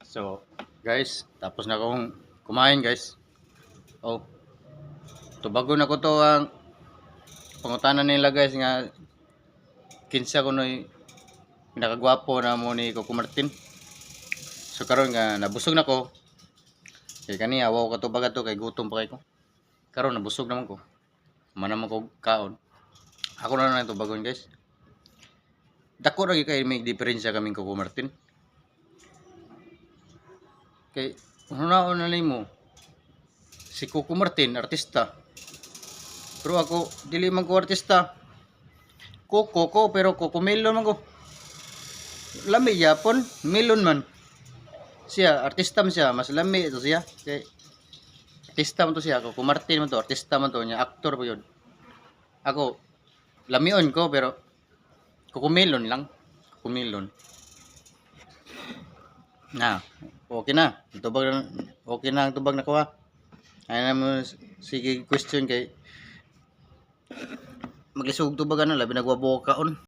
So, guys, tapos na akong kumain, guys. Oh, tubago na ko to ang pangutanan nila, guys, nga kinsa ko noy pinakagwapo na mo ni Coco Martin. So karon nga nabusog na ko. Kay kani awaw ka to baga to kay gutom pa kay ko. Karon nabusog naman ko. Manam ko kaon. Ako na lang ito bagon, guys. Dako ra kay may diferensya kaming Coco Martin. Kay unaon na nimo si Coco Martin artista. Pero ako dili man ko artista. Coco ko pero Coco Melon man ko. Lami yapon, melon man. Siya artista man siya, mas lami ito siya. Kay artista man to siya, Coco Martin man to, artista man to, nya aktor po yun. Ako lamion ko pero Coco Melon lang. Coco Melon. Na, okay na. Tubag na, okay na ang tubag na kuha. Ay na mo sige question kay maglisog tubag ano labi nagwabuo kaon.